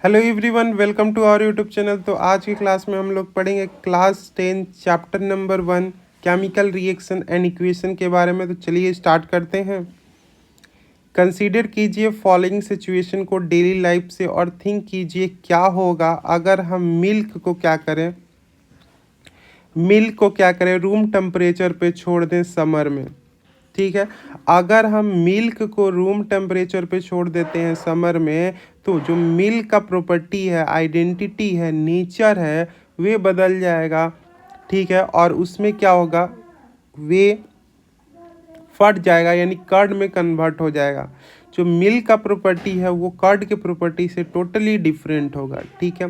Hello everyone, welcome to our YouTube channel. तो आज की क्लास में हम लोग पढ़ेंगे class 10 chapter number 1 chemical reaction and equation के बारे में। तो चलिए स्टार्ट करते हैं। कंसीडर कीजिए फॉलोइंग सिचुएशन को डेली लाइफ से और थिंक कीजिए क्या होगा अगर हम मिल्क को क्या करें रूम टेम्परेचर पे छोड़ दें समर में। ठीक है, अगर हम मिल्क को रूम टेम्परेचर पे छोड़ देते हैं समर में तो जो मिल्क का प्रॉपर्टी है, आइडेंटिटी है, नेचर है, वे बदल जाएगा। ठीक है, और उसमें क्या होगा, वे फट जाएगा यानी कर्ड में कन्वर्ट हो जाएगा। जो मिल्क का प्रॉपर्टी है वो कर्ड के प्रॉपर्टी से टोटली डिफरेंट होगा। ठीक है,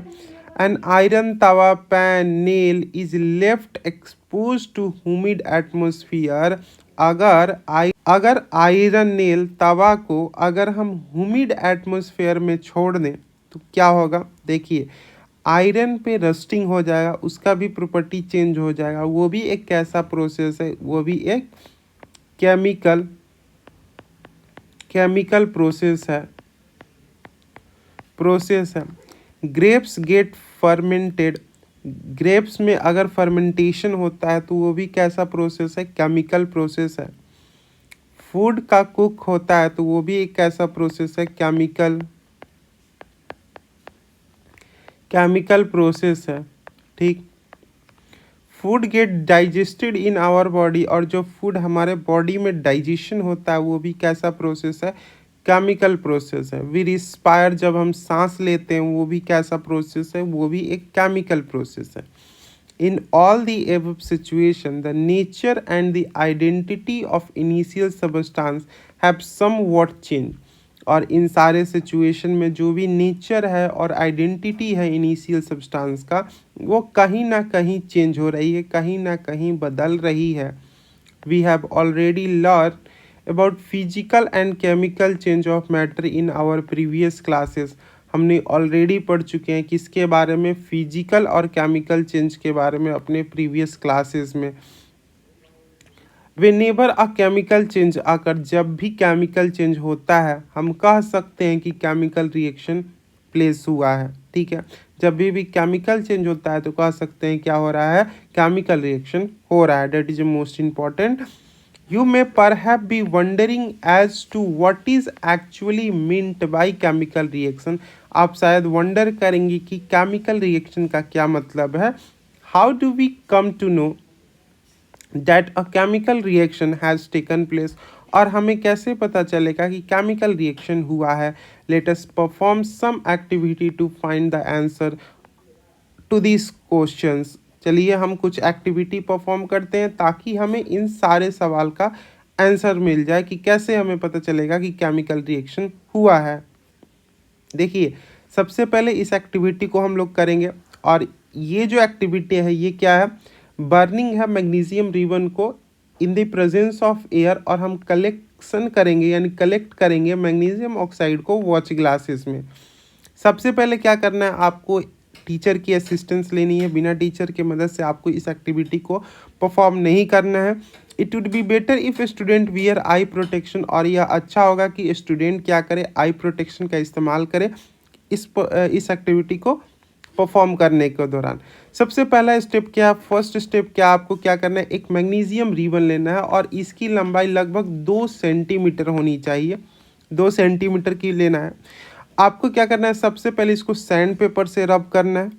an iron tawa pan nail is left expose to humid atmosphere. अगर आयरन नेल तवा को अगर हम ह्यूमिड एटमॉस्फेयर में छोड़ दें तो क्या होगा, देखिए आयरन पे रस्टिंग हो जाएगा, उसका भी प्रॉपर्टी चेंज हो जाएगा। वो भी एक कैसा प्रोसेस है, वो भी एक केमिकल प्रोसेस है। ग्रेप्स गेट फर्मेंटेड, ग्रेप्स में अगर फर्मेंटेशन होता है तो वो भी कैसा प्रोसेस है, केमिकल प्रोसेस है। फूड का कुक होता है तो वो भी एक कैसा प्रोसेस है, केमिकल प्रोसेस है। ठीक, food get digested in our body, और जो फूड हमारे बॉडी में डाइजेशन होता है वो भी कैसा प्रोसेस है, केमिकल प्रोसेस है। वी रिस्पायर, जब हम सांस लेते हैं वो भी कैसा प्रोसेस है, वो भी एक केमिकल प्रोसेस है। In all the above situation, the nature and the identity of initial substance have somewhat changed. और इन सारे सिचुएशन में जो भी नेचर है और आइडेंटिटी है इनिशियल सब्सटेंस का, वो कहीं ना कहीं चेंज हो रही है, कहीं ना कहीं बदल रही है। We have already learn about physical and chemical change of matter in our previous classes. हमने ऑलरेडी पढ़ चुके हैं किसके बारे में, फिजिकल और केमिकल चेंज के बारे में अपने प्रीवियस क्लासेस में। वेनेवर अ केमिकल चेंज आकर, जब भी केमिकल चेंज होता है हम कह सकते हैं कि केमिकल रिएक्शन प्लेस हुआ है। ठीक है, जब भी केमिकल चेंज होता है तो कह सकते हैं क्या हो रहा है, केमिकल रिएक्शन हो रहा है। That is most important. You may perhaps be wondering as to what is actually meant by chemical reaction. आप शायद वंडर करेंगे कि केमिकल रिएक्शन का क्या मतलब है। How do we come to know that a chemical reaction has taken place? और हमें कैसे पता चलेगा कि केमिकल रिएक्शन हुआ है। Let us perform some activity to find the answer to these questions. चलिए हम कुछ एक्टिविटी परफॉर्म करते हैं ताकि हमें इन सारे सवाल का आंसर मिल जाए कि कैसे हमें पता चलेगा कि केमिकल रिएक्शन हुआ है। देखिए सबसे पहले इस एक्टिविटी को हम लोग करेंगे, और ये जो एक्टिविटी है ये क्या है, बर्निंग है मैग्नीशियम रिबन को in the presence of air, और हम कलेक्ट करेंगे मैग्नीशियम ऑक्साइड को वॉच ग्लासेस में। सबसे पहले क्या करना है, आपको टीचर की असिस्टेंस लेनी है। बिना टीचर के मदद से आपको इस एक्टिविटी को परफॉर्म नहीं करना है। It would be better if student wear I protection, और यह अच्छा होगा कि स्टूडेंट क्या करे, आई प्रोटेक्शन का इस्तेमाल करे इस एक्टिविटी को परफॉर्म करने के दौरान। सबसे पहला स्टेप क्या, फर्स्ट स्टेप क्या, आपको क्या करना है, एक मैग्नीशियम रिबन लेना है और इसकी लंबाई लगभग 2 सेंटीमीटर होनी चाहिए, 2 सेंटीमीटर की लेना है। आपको क्या करना है, सबसे पहले इसको सैंड पेपर से रब करना है।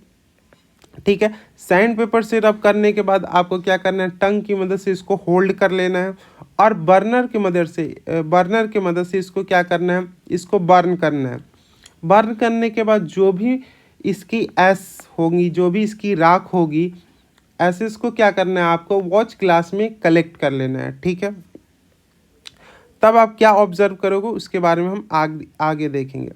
ठीक है, सैंड पेपर से रब करने के बाद आपको क्या करना है, टंग की मदद से इसको होल्ड कर लेना है, और बर्नर की मदद से इसको क्या करना है, इसको बर्न करना है। बर्न करने के बाद जो भी इसकी एस होगी, जो भी इसकी राख होगी, एसेस को क्या करना है, आपको वॉच ग्लास में कलेक्ट कर लेना है। ठीक है, तब आप क्या ऑब्जर्व करोगे उसके बारे में हम आगे देखेंगे।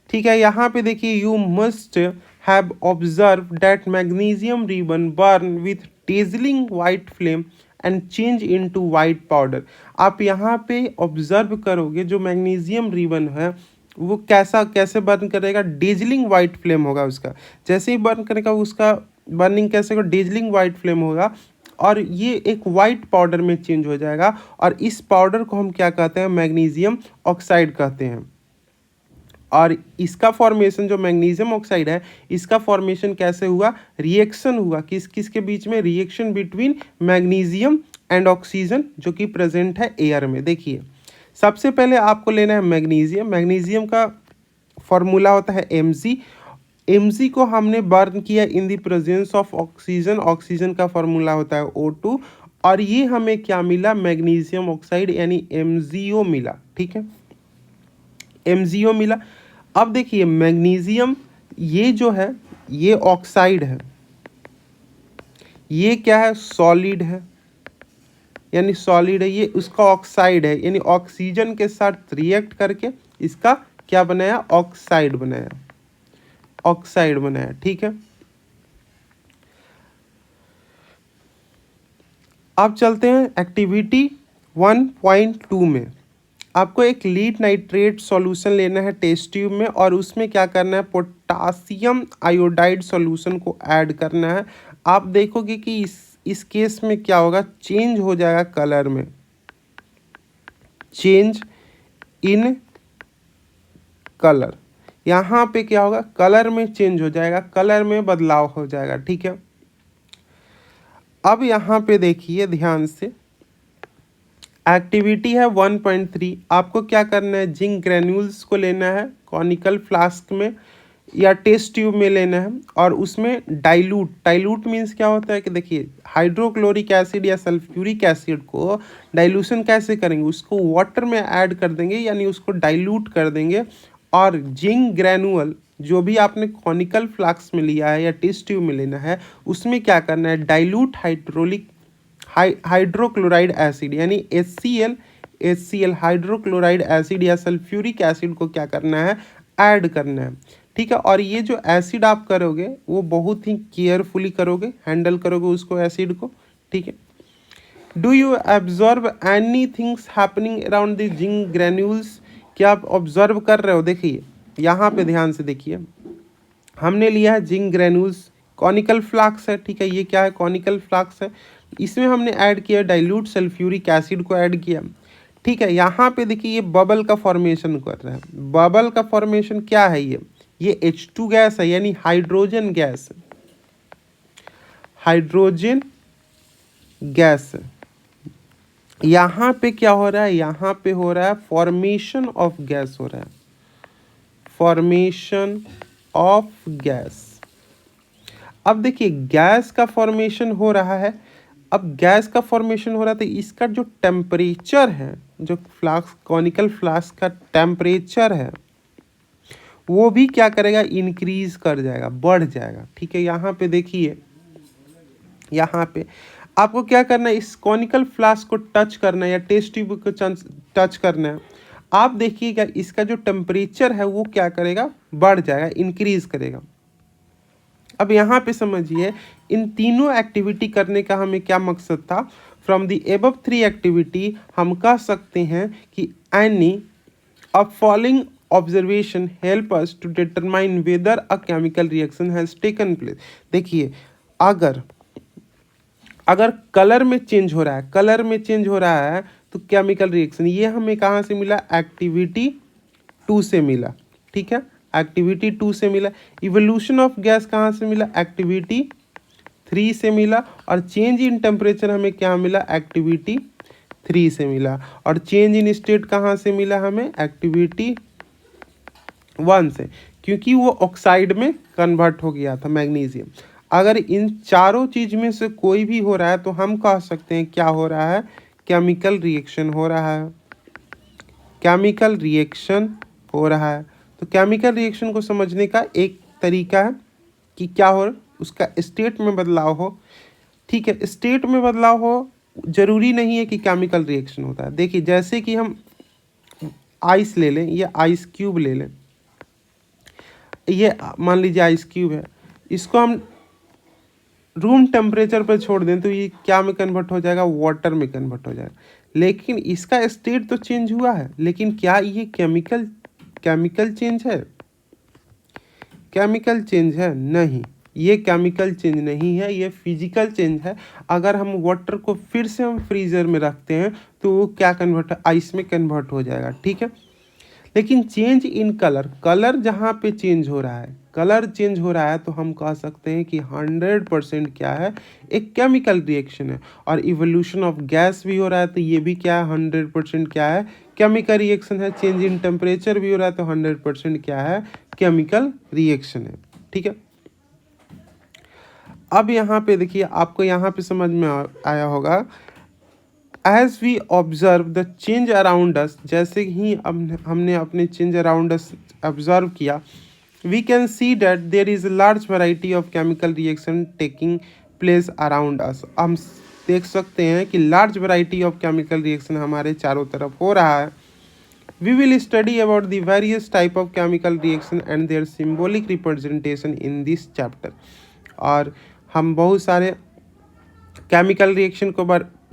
ठीक है, यहाँ पे देखिए, you must have observe that magnesium ribbon burn with dazzling white flame and change into white powder. आप यहाँ पे ऑब्जर्व करोगे जो मैग्नीशियम रिबन है वो कैसे बर्न करेगा, डेजलिंग वाइट फ्लेम होगा उसका। जैसे ही बर्न करेगा उसका बर्निंग कैसे होगा, डेजलिंग वाइट फ्लेम होगा, और ये एक वाइट पाउडर में चेंज हो जाएगा। और इस पाउडर को हम क्या कहते हैं, मैग्नीशियम ऑक्साइड कहते हैं। और इसका फॉर्मेशन जो मैग्नीशियम ऑक्साइड है इसका फॉर्मेशन कैसे हुआ, रिएक्शन हुआ किस किस के बीच में, reaction between magnesium and oxygen जो कि प्रेजेंट है एयर में। देखिए सबसे पहले आपको लेना है मैग्नीशियम, मैग्नीशियम का फॉर्मूला होता है Mg को हमने बर्न किया in the presence of oxygen, oxygen का फॉर्मूला होता है O2 और ये हमें क्या मिला, मैग्नीशियम ऑक्साइड यानी MgO मिला। ठीक है, MgO मिला। अब देखिए मैग्नीशियम ये जो है ये ऑक्साइड है, ये क्या है, सॉलिड है यानी सॉलिड है, ये उसका ऑक्साइड है यानी ऑक्सीजन के साथ रिएक्ट करके इसका क्या बनाया, ऑक्साइड बनाया, ऑक्साइड बनाया। ठीक है, अब चलते हैं एक्टिविटी 1.2 में। आपको एक लीड नाइट्रेट सॉल्यूशन लेना है टेस्ट ट्यूब में और उसमें क्या करना है, पोटासियम आयोडाइड सॉल्यूशन को ऐड करना है। आप देखोगे कि इस केस में क्या होगा, चेंज हो जाएगा कलर में, चेंज इन कलर, यहाँ पे क्या होगा, कलर में चेंज हो जाएगा, कलर में बदलाव हो जाएगा। ठीक है, अब यहाँ पे देखिए ध्यान से, एक्टिविटी है 1.3। आपको क्या करना है, जिंक ग्रेन्यूल्स को लेना है कॉनिकल फ्लास्क में या टेस्ट ट्यूब में लेना है और उसमें डाइल्यूट मीन्स क्या होता है कि देखिए हाइड्रोक्लोरिक एसिड या सल्फ्यूरिक एसिड को डाइल्यूशन कैसे करेंगे, उसको वाटर में ऐड कर देंगे यानी उसको डाइल्यूट कर देंगे और जिंक ग्रेनुअल जो भी आपने कॉनिकल फ्लास्क में लिया है या टेस्ट ट्यूब में लेना है उसमें क्या करना है, डाइल्यूट हाइड्रोक्लोराइड एसिड यानी HCl हाइड्रोक्लोराइड एसिड या सल्फ्यूरिक एसिड को क्या करना है, ऐड करना है। ठीक है, और ये जो एसिड आप करोगे वो बहुत ही केयरफुली करोगे, हैंडल करोगे उसको एसिड को। ठीक है, do you observe any things happening around the zinc granules, क्या आप ऑब्जर्व कर रहे हो। देखिए यहाँ पे ध्यान से देखिए, हमने लिया है जिंक ग्रेन्यूल्स, कॉनिकल फ्लास्क है। ठीक है, ये क्या है, कॉनिकल फ्लास्क है, इसमें हमने ऐड किया डाइल्यूट सल्फ्यूरिक एसिड को ऐड किया। ठीक है, यहाँ पे देखिए ये बबल का फॉर्मेशन कर रहा है। बबल का फॉर्मेशन क्या है, ये H2 गैस है यानी हाइड्रोजन गैस, हाइड्रोजन गैस। यहाँ पे क्या हो रहा है, यहाँ पे हो रहा है फॉर्मेशन ऑफ गैस हो रहा है, फॉर्मेशन ऑफ गैस। अब देखिए गैस का फॉर्मेशन हो रहा है, अब गैस का फॉर्मेशन हो रहा है तो इसका जो टेम्परेचर है, जो फ्लास्क कॉनिकल फ्लास्क का टेम्परेचर है वो भी क्या करेगा, इंक्रीज कर जाएगा, बढ़ जाएगा। ठीक है, यहाँ पे देखिए, यहाँ पे आपको क्या करना है, इस कॉनिकल फ्लास्क को टच करना है या टेस्ट ट्यूब को टच करना है। आप देखिएगा इसका जो टेम्परेचर है वो क्या करेगा, बढ़ जाएगा, इंक्रीज करेगा। अब यहाँ पे समझिए इन तीनों एक्टिविटी करने का हमें क्या मकसद था, फ्रॉम द एबव 3 एक्टिविटी हम कह सकते हैं कि any of following observation help us to determine whether a chemical reaction has taken place. देखिए अगर कलर में चेंज हो रहा है, कलर में चेंज हो रहा है तो केमिकल रिएक्शन, ये हमें कहाँ से मिला, एक्टिविटी 2 से मिला। ठीक है, एक्टिविटी 2 से मिला। इवोल्यूशन ऑफ गैस कहाँ से मिला, एक्टिविटी 3 से मिला। और चेंज इन टेम्परेचर हमें क्या मिला, एक्टिविटी 3 से मिला। और चेंज इन स्टेट कहाँ से मिला हमें, एक्टिविटी 1 से, क्योंकि वो ऑक्साइड में कन्वर्ट हो गया था मैग्नीशियम। अगर इन चारों चीज में से कोई भी हो रहा है तो हम कह सकते हैं क्या हो रहा है, केमिकल रिएक्शन हो रहा है, केमिकल रिएक्शन हो रहा है। तो केमिकल रिएक्शन को समझने का एक तरीका है कि क्या हो, उसका स्टेट में बदलाव हो। ठीक है, स्टेट में बदलाव हो जरूरी नहीं है कि केमिकल रिएक्शन होता है। देखिए जैसे कि हम आइस ले लें या आइस क्यूब ले लें, ये मान लीजिए आइस क्यूब है, इसको हम रूम टेम्परेचर पर छोड़ दें तो ये क्या में कन्वर्ट हो जाएगा, वाटर में कन्वर्ट हो जाएगा। लेकिन इसका स्टेट तो चेंज हुआ है, लेकिन क्या ये केमिकल चेंज है, केमिकल चेंज है नहीं, ये केमिकल चेंज नहीं है, ये फिजिकल चेंज है। अगर हम वाटर को फिर से हम फ्रीजर में रखते हैं तो वो क्या कन्वर्ट, आइस में कन्वर्ट हो जाएगा। ठीक है, लेकिन चेंज इन कलर, कलर जहाँ पे चेंज हो रहा है, कलर चेंज हो रहा है तो हम कह सकते हैं कि 100% क्या है, एक केमिकल रिएक्शन है। और इवोल्यूशन ऑफ गैस भी हो रहा है तो ये भी क्या है, 100% क्या है, केमिकल रिएक्शन है। चेंज इन टेम्परेचर भी हो रहा है तो 100% क्या है, केमिकल रिएक्शन है। ठीक है, अब यहाँ पे देखिए, आपको यहाँ पे समझ में आया होगा, as we observe the change around us, जैसे ही हमने अपने चेंज अराउंड अस ऑब्जर्व किया, we can see that there is a large variety of chemical reaction taking place around us. हम देख सकते हैं कि large variety of chemical reaction हमारे चारों तरफ हो रहा है। We will study about the various type of chemical reaction and their symbolic representation in this chapter. और हम बहुत सारे केमिकल रिएक्शन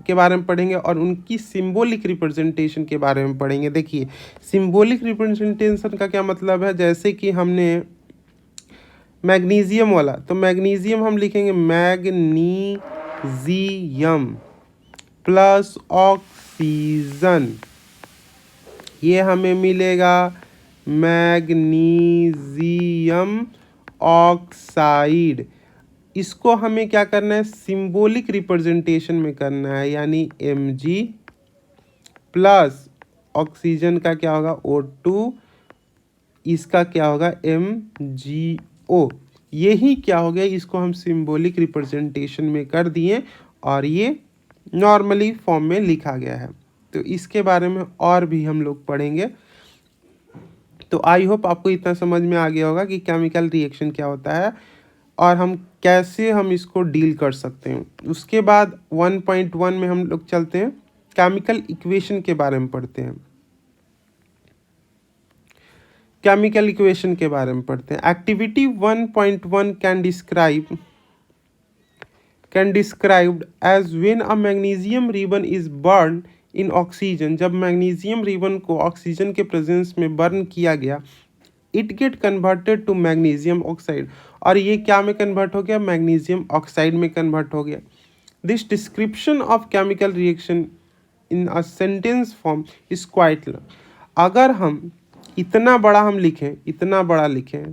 के बारे में पढ़ेंगे और उनकी सिंबॉलिक रिप्रेजेंटेशन के बारे में पढ़ेंगे। देखिए, सिंबॉलिक रिप्रेजेंटेशन का क्या मतलब है, जैसे कि हमने मैग्नीशियम वाला, तो मैग्नीशियम हम लिखेंगे मैग्नीशियम प्लस ऑक्सीजन, ये हमें मिलेगा मैग्नीशियम ऑक्साइड। इसको हमें क्या करना है, सिंबॉलिक रिप्रेजेंटेशन में करना है, यानी Mg प्लस ऑक्सीजन का क्या होगा O2, इसका क्या होगा MgO। यही क्या हो गया, इसको हम सिंबॉलिक रिप्रेजेंटेशन में कर दिए और ये नॉर्मली फॉर्म में लिखा गया है। तो इसके बारे में और भी हम लोग पढ़ेंगे। तो आई होप आपको इतना समझ में आ गया होगा कि केमिकल रिएक्शन क्या होता है और हम कैसे हम इसको डील कर सकते हैं। उसके बाद 1.1 में हम लोग चलते हैं, केमिकल इक्वेशन के बारे में पढ़ते हैं। केमिकल इक्वेशन के बारे में पढ़ते हैं। Activity 1.1 can described as when a magnesium ribbon is burn in oxygen. जब मैग्नीशियम रिबन को ऑक्सीजन के प्रेजेंस में बर्न किया गया, it get converted to magnesium oxide, और ये क्या में कन्वर्ट हो गया, मैग्नीशियम ऑक्साइड में कन्वर्ट हो गया। This description of chemical reaction in a sentence form is quite long. अगर हम इतना बड़ा हम लिखें, इतना बड़ा लिखें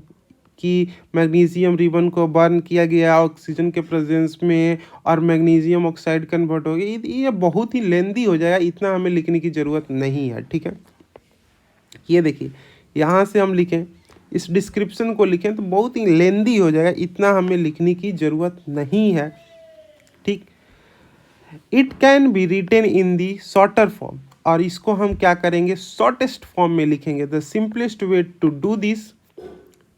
कि मैग्नीशियम रिबन को बर्न किया गया ऑक्सीजन के प्रेजेंस में और मैग्नीशियम ऑक्साइड कन्वर्ट हो गया, ये बहुत ही लेंदी हो जाएगा, इतना हमें लिखने की ज़रूरत नहीं है। ठीक है, ये देखिए, यहाँ से हम लिखें, इस डिस्क्रिप्शन को लिखें तो बहुत ही लेंदी हो जाएगा, इतना हमें लिखने की ज़रूरत नहीं है। ठीक, it can be written in the shorter form, और इसको हम क्या करेंगे, शॉर्टेस्ट फॉर्म में लिखेंगे। The simplest way to do this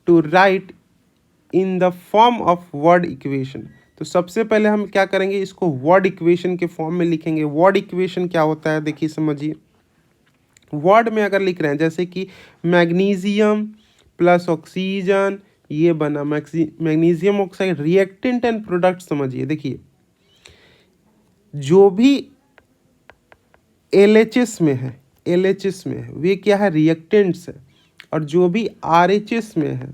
to write in the form of word equation. तो सबसे पहले हम क्या करेंगे, इसको वर्ड इक्वेशन के फॉर्म में लिखेंगे। वर्ड इक्वेशन क्या होता है, देखिए समझिए। वर्ड में अगर लिख रहे हैं, जैसे कि मैग्नीशियम प्लस ऑक्सीजन, ये बना magnesium oxide, reactant and product. समझिए, देखिए जो भी LHS में है, LHS में है वे क्या है, रिएक्टेंट्स है, और जो भी RHS में है,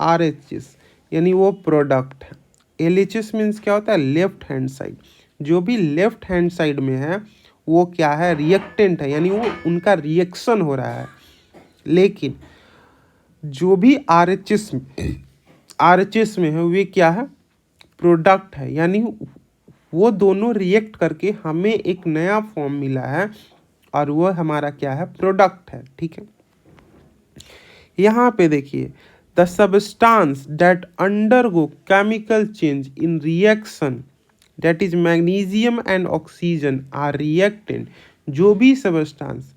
RHS यानी वो प्रोडक्ट है। LHS मीन्स क्या होता है, लेफ्ट हैंड साइड, जो भी लेफ्ट हैंड साइड में है वो क्या है, रिएक्टेंट है, यानी वो उनका रिएक्शन हो रहा है। लेकिन जो भी RHS में है वे क्या है, प्रोडक्ट है, यानी वो दोनों रिएक्ट करके हमें एक नया फॉर्म मिला है और वो हमारा क्या है, प्रोडक्ट है। ठीक है, यहाँ पे देखिए, the substance that undergo chemical change in reaction that is magnesium and oxygen are reactant. जो भी सबस्टांस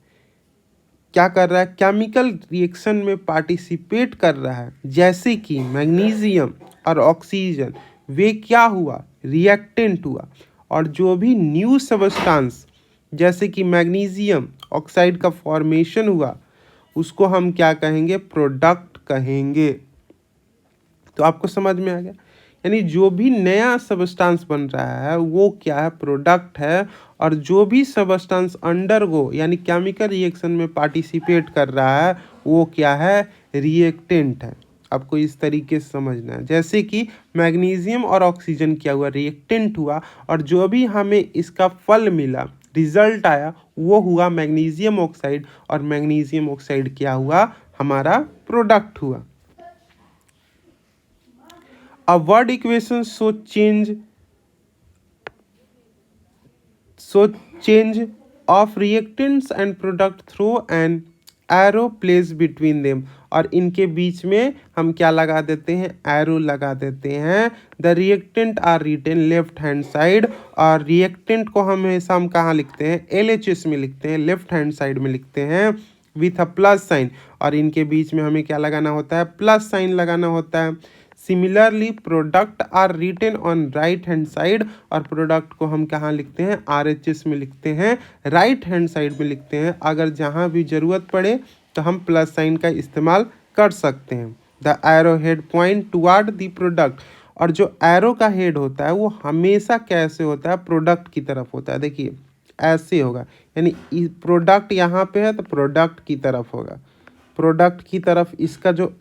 क्या कर रहा है, केमिकल रिएक्शन में पार्टिसिपेट कर रहा है, जैसे कि मैग्नीशियम और ऑक्सीजन, वे क्या हुआ, रिएक्टेंट हुआ। और जो भी न्यू सबस्टांस जैसे कि मैग्नीशियम ऑक्साइड का फॉर्मेशन हुआ, उसको हम क्या कहेंगे, प्रोडक्ट कहेंगे। तो आपको समझ में आ गया, यानी जो भी नया सबस्टांस बन रहा है वो क्या है, प्रोडक्ट है, और जो भी सबस्टांस अंडरगो यानी केमिकल रिएक्शन में पार्टिसिपेट कर रहा है वो क्या है, रिएक्टेंट है। आपको इस तरीके से समझना है, जैसे कि मैग्नीशियम और ऑक्सीजन क्या हुआ, रिएक्टेंट हुआ, और जो भी हमें इसका फल मिला रिजल्ट आया वो हुआ मैग्नीशियम ऑक्साइड, और मैग्नीशियम ऑक्साइड क्या हुआ, हमारा प्रोडक्ट हुआ। A word equation change of reactants and product through an arrow placed between them, और इनके बीच में हम क्या लगा देते हैं, एरो लगा देते हैं। The reactant are written left hand side, और रिएक्टेंट को हमेशा हम कहाँ लिखते हैं, LHS में लिखते हैं, लेफ्ट हैंड साइड में लिखते हैं विथ अ प्लस साइन, और इनके बीच में हमें क्या लगाना होता है, प्लस साइन लगाना होता है। Similarly product are written on right hand side, और प्रोडक्ट को हम कहाँ लिखते हैं, RHS में लिखते हैं, राइट हैंड साइड में लिखते हैं। अगर जहाँ भी ज़रूरत पड़े तो हम प्लस साइन का इस्तेमाल कर सकते हैं। The arrow head point toward the product, और जो एरो का हेड होता है वो हमेशा कैसे होता है, प्रोडक्ट की तरफ होता है। देखिए ऐसे होगा, यानी प्रोडक्ट यहाँ पे है तो प्रोडक्ट की तरफ होगा, प्रोडक्ट की तरफ इसका जो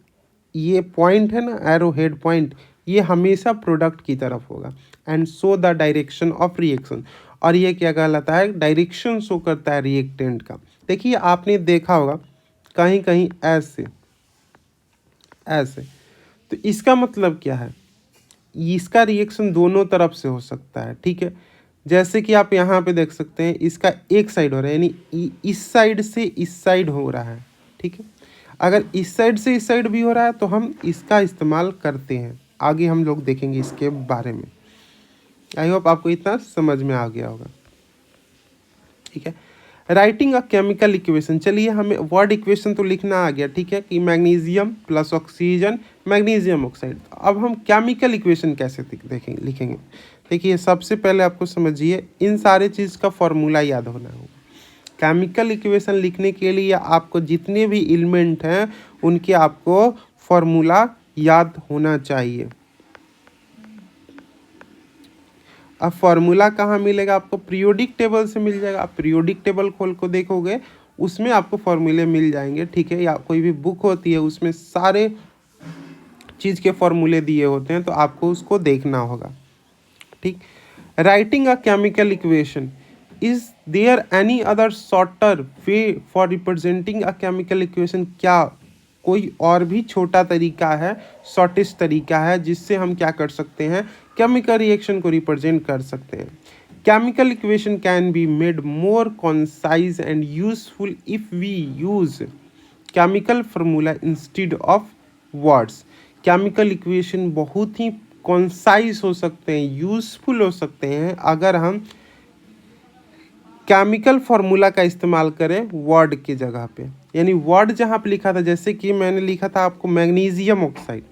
ये पॉइंट है ना, एरो हेड पॉइंट, ये हमेशा प्रोडक्ट की तरफ होगा। And show the direction of reaction, और ये क्या कहलाता है, डायरेक्शन शो करता है रिएक्टेंट का। देखिए आपने देखा होगा कहीं कहीं ऐसे ऐसे, तो इसका मतलब क्या है, इसका रिएक्शन दोनों तरफ से हो सकता है, ठीक है। जैसे कि आप यहाँ पे देख सकते हैं, इसका एक साइड हो रहा है, यानी इस साइड से इस साइड हो रहा है, ठीक है। अगर इस साइड से इस साइड भी हो रहा है तो हम इसका इस्तेमाल करते हैं, आगे हम लोग देखेंगे इसके बारे में। आई होप आपको इतना समझ में आ गया होगा, ठीक है। राइटिंग अ केमिकल इक्वेशन, चलिए हमें वर्ड इक्वेशन तो लिखना आ गया, ठीक है, कि magnesium plus oxygen magnesium oxide. अब हम केमिकल इक्वेशन कैसे देखेंगे, लिखेंगे। देखिए सबसे पहले आपको समझिए, इन सारे चीज़ का फॉर्मूला याद होना होगा। केमिकल इक्वेशन लिखने के लिए आपको जितने भी एलिमेंट हैं उनके आपको फॉर्मूला याद होना चाहिए। अब फॉर्मूला कहाँ मिलेगा आपको, पीरियोडिक टेबल से मिल जाएगा। आप पीरियोडिक टेबल खोल को देखोगे उसमें आपको फॉर्मूले मिल जाएंगे, ठीक है, या कोई भी बुक होती है उसमें सारे चीज़ के फॉर्मूले दिए होते हैं, तो आपको उसको देखना होगा, ठीक। Writing a chemical equation, is there any other shorter way for representing a chemical equation, क्या कोई और भी छोटा तरीका है, शॉर्टेस्ट तरीका है जिससे हम क्या कर सकते हैं, केमिकल रिएक्शन को रिप्रेजेंट कर सकते हैं। Chemical equation can be made more concise and useful if we use chemical formula instead of words. Chemical equation बहुत ही कॉन्साइज हो सकते हैं, यूजफुल हो सकते हैं अगर हम केमिकल फार्मूला का इस्तेमाल करें वर्ड की जगह पे। यानी वर्ड जहाँ पे लिखा था, जैसे कि मैंने लिखा था आपको मैग्नीशियम ऑक्साइड,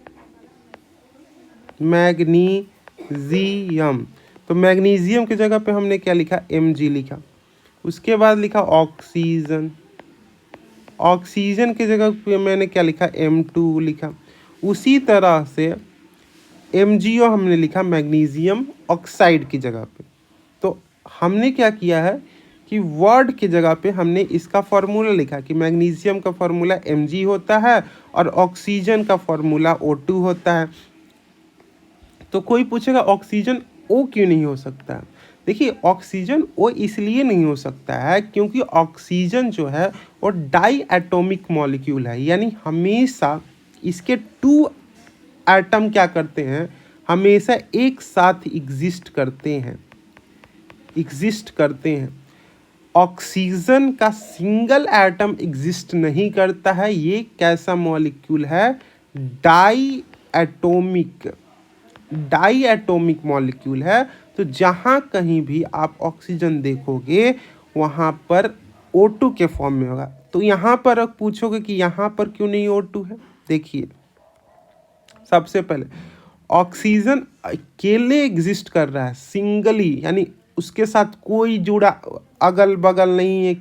मैग्नीशियम, तो मैग्नीशियम की जगह पे हमने क्या लिखा, Mg लिखा। उसके बाद लिखा ऑक्सीजन, ऑक्सीजन की जगह पे मैंने क्या लिखा, M2 लिखा। उसी तरह से MgO हमने लिखा मैग्नीशियम ऑक्साइड की जगह पे। तो हमने क्या किया है कि वर्ड की जगह पे हमने इसका फार्मूला लिखा कि मैग्नीशियम का फार्मूला Mg होता है और ऑक्सीजन का फार्मूला O2 होता है। तो कोई पूछेगा ऑक्सीजन O क्यों नहीं हो सकता है। देखिए ऑक्सीजन O इसलिए नहीं हो सकता है क्योंकि ऑक्सीजन जो है वो डाई एटॉमिक मॉलिक्यूल है, यानी हमेशा इसके 2 एटम क्या करते हैं, हमेशा एक साथ एग्जिस्ट करते हैं। ऑक्सीजन का सिंगल एटम एग्जिस्ट नहीं करता है, ये कैसा मॉलिक्यूल है, डाई एटॉमिक मॉलिक्यूल है। तो जहाँ कहीं भी आप ऑक्सीजन देखोगे वहाँ पर O2 के फॉर्म में होगा। तो यहाँ पर आप पूछोगे कि यहाँ पर क्यों नहीं O2 है। देखिए सबसे पहले ऑक्सीजन अकेले एग्जिस्ट कर रहा है सिंगली, यानी उसके साथ कोई जुड़ा अगल बगल नहीं है,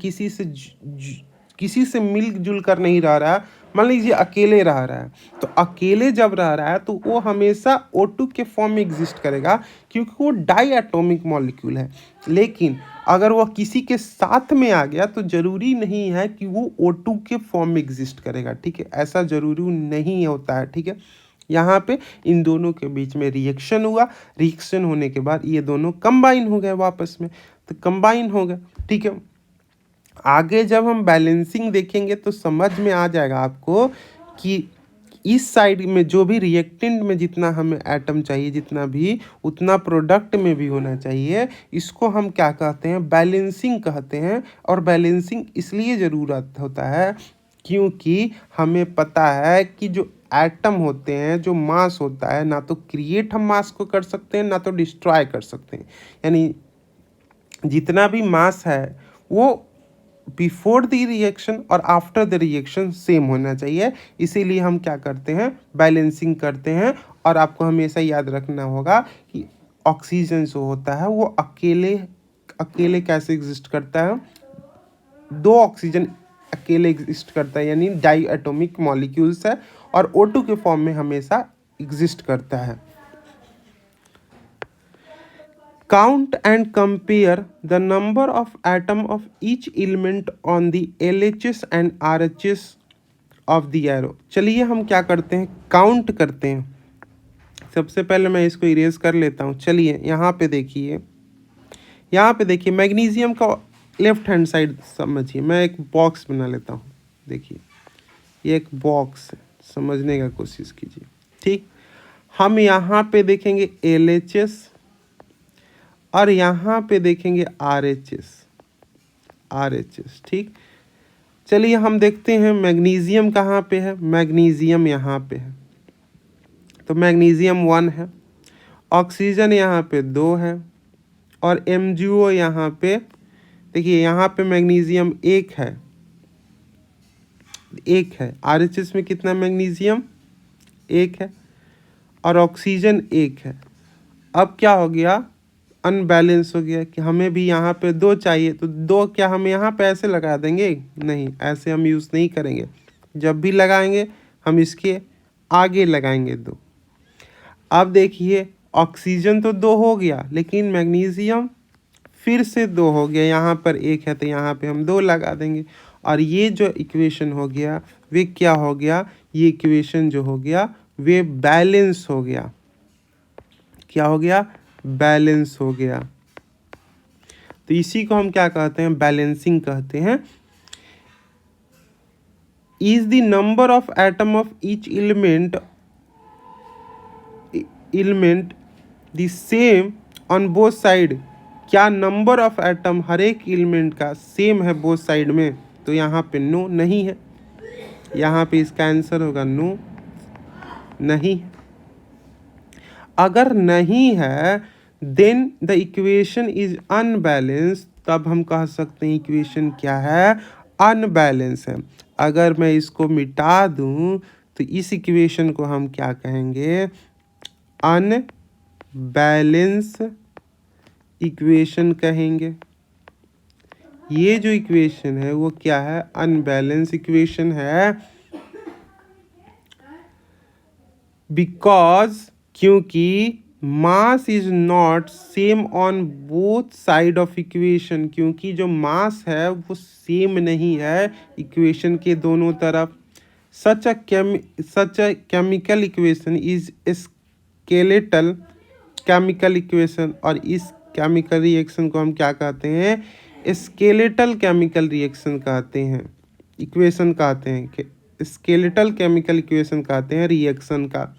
किसी से मिलजुल कर नहीं रह रहा है। मान लीजिए अकेले रह रहा है, तो अकेले जब रह रहा है तो वो हमेशा O2 के फॉर्म में एग्जिस्ट करेगा क्योंकि वो डाई एटॉमिक मॉलिक्यूल है। लेकिन अगर वह किसी के साथ में आ गया तो ज़रूरी नहीं है कि वो O2 के फॉर्म में एग्जिस्ट करेगा, ठीक है, ऐसा ज़रूरी नहीं होता है, ठीक है। यहाँ पे इन दोनों के बीच में रिएक्शन हुआ, रिएक्शन होने के बाद ये दोनों कंबाइन हो गए वापस में, तो कंबाइन हो गए ठीक है। आगे जब हम बैलेंसिंग देखेंगे तो समझ में आ जाएगा आपको कि इस साइड में जो भी रिएक्टेंट में जितना हमें एटम चाहिए, जितना भी उतना प्रोडक्ट में भी होना चाहिए, इसको हम क्या कहते हैं, बैलेंसिंग कहते हैं। और बैलेंसिंग इसलिए ज़रूरत होता है क्योंकि हमें पता है कि जो एटम होते हैं, जो मास होता है, ना तो क्रिएट हम मास को कर सकते हैं, ना तो डिस्ट्रॉय कर सकते हैं। यानी जितना भी मास है वो बिफोर द रिएक्शन और आफ्टर द रिएक्शन सेम होना चाहिए। इसीलिए हम क्या करते हैं, बैलेंसिंग करते हैं। और आपको हमेशा याद रखना होगा कि ऑक्सीजन जो होता है वो अकेले अकेले कैसे एग्जिस्ट करता है, दो ऑक्सीजन अकेले एग्जिस्ट करता है, यानी डाई एटॉमिक मॉलिक्यूल्स है, और O2 के फॉर्म में हमेशा एग्जिस्ट करता है। Count and compare the number of atom of each element on the LHS and RHS of the arrow। चलिए हम क्या करते हैं, काउंट करते हैं। सबसे पहले मैं इसको इरेज कर लेता हूँ। चलिए यहाँ पे देखिए, यहाँ पे देखिए मैग्नीशियम का लेफ्ट हैंड साइड समझिए। मैं एक बॉक्स बना लेता हूँ। देखिए ये एक बॉक्स है, समझने का कोशिश कीजिए। ठीक, हम यहाँ पे देखेंगे LHS और यहाँ पे देखेंगे RHS। ठीक, चलिए हम देखते हैं मैग्नीशियम कहाँ पे है। मैग्नीशियम यहाँ पे है, तो मैग्नीशियम 1 है। ऑक्सीजन यहाँ पे 2 है, और MgO यहाँ पे देखिए, यहाँ पे मैग्नीशियम 1 है, RHS में कितना मैग्नीशियम 1 है, और ऑक्सीजन 1 है। अब क्या हो गया, अनबैलेंस हो गया कि हमें भी यहाँ पे 2 चाहिए, तो 2 क्या हम यहाँ पे ऐसे लगा देंगे, नहीं, ऐसे हम यूज़ नहीं करेंगे। जब भी लगाएंगे हम इसके आगे लगाएंगे 2। अब देखिए ऑक्सीजन तो 2 हो गया, लेकिन मैग्नीशियम फिर से 2 हो गया। यहाँ पर 1 है तो यहाँ पे हम 2 लगा देंगे, और ये जो इक्वेशन हो गया वे क्या हो गया, ये इक्वेशन जो हो गया वे बैलेंस हो गया। क्या हो गया, बैलेंस हो गया। तो इसी को हम क्या कहते हैं, बैलेंसिंग कहते हैं। Is the number of atom of each element the same on both side. क्या नंबर ऑफ एटम हर एक एलिमेंट का सेम है बोथ साइड में, तो यहाँ पे नो नहीं है। यहाँ पे इसका आंसर होगा नो, नहीं। अगर नहीं है then the equation is unbalance, तब हम कह सकते हैं इक्वेशन क्या है, अनबैलेंस है। अगर मैं इसको मिटा दूं तो इस इक्वेशन को हम क्या कहेंगे, अनबैलेंस इक्वेशन कहेंगे। ये जो इक्वेशन है वो क्या है, अनबैलेंस इक्वेशन है। बिकॉज, क्योंकि mass is not same on both side of equation, क्योंकि जो मास है वो सेम नहीं है इक्वेशन के दोनों तरफ। Such a chemical equation is skeletal chemical equation, और इस केमिकल रिएक्शन को हम क्या कहते हैं, स्केलेटल केमिकल रिएक्शन कहते हैं, इक्वेशन कहते हैं। स्केलेटल केमिकल इक्वेशन कहते हैं रिएक्शन का।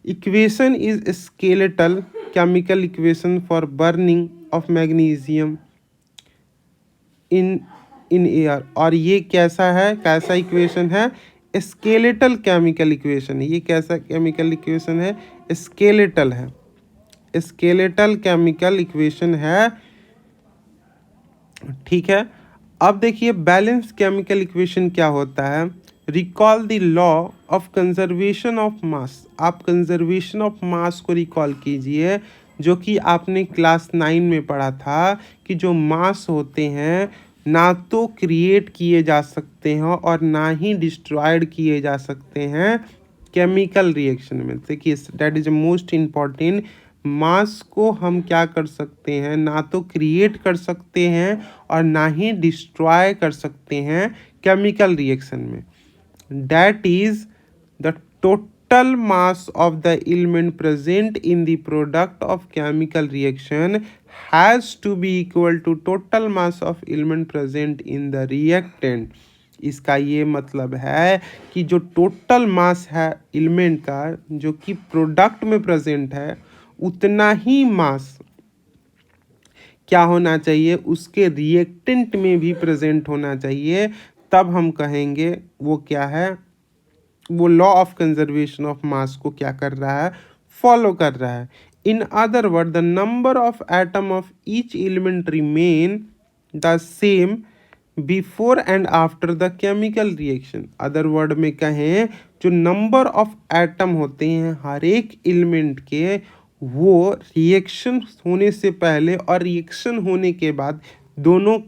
Equation is skeletal chemical equation for burning of magnesium in air. और ये कैसा है, कैसा इक्वेशन है, स्केलेटल केमिकल इक्वेशन। ये कैसा केमिकल इक्वेशन है, स्केलेटल है, स्केलेटल केमिकल इक्वेशन है। ठीक है, अब देखिए बैलेंस केमिकल इक्वेशन क्या होता है। Recall the law of conservation of मास। आप कंजर्वेशन ऑफ मास को रिकॉल कीजिए, जो कि आपने क्लास 9 में पढ़ा था कि जो मास होते हैं ना तो क्रिएट किए जा सकते हैं और ना ही डिस्ट्रॉयड किए जा सकते हैं केमिकल रिएक्शन में। देखिए दैट इज मोस्ट इम्पॉर्टेंट। मास को हम क्या कर सकते हैं, ना तो क्रिएट कर सकते हैं और ना ही डिस्ट्रॉय कर सकते हैं केमिकल रिएक्शन में। That is the total mass of the element present in the product of chemical reaction has to be equal to total mass of element present in the reactant। इसका ये मतलब है कि जो टोटल मास है element का जो कि प्रोडक्ट में प्रेजेंट है उतना ही मास क्या होना चाहिए, उसके रिएक्टेंट में भी प्रेजेंट होना चाहिए। तब हम कहेंगे वो क्या है, वो लॉ ऑफ कंजर्वेशन ऑफ मास को क्या कर रहा है, फॉलो कर रहा है। इन other word the number of atom of each element remain the same before and after the chemical reaction. Other word में कहें जो नंबर ऑफ एटम होते हैं हर एक एलिमेंट के, वो रिएक्शन होने से पहले और रिएक्शन होने के बाद दोनों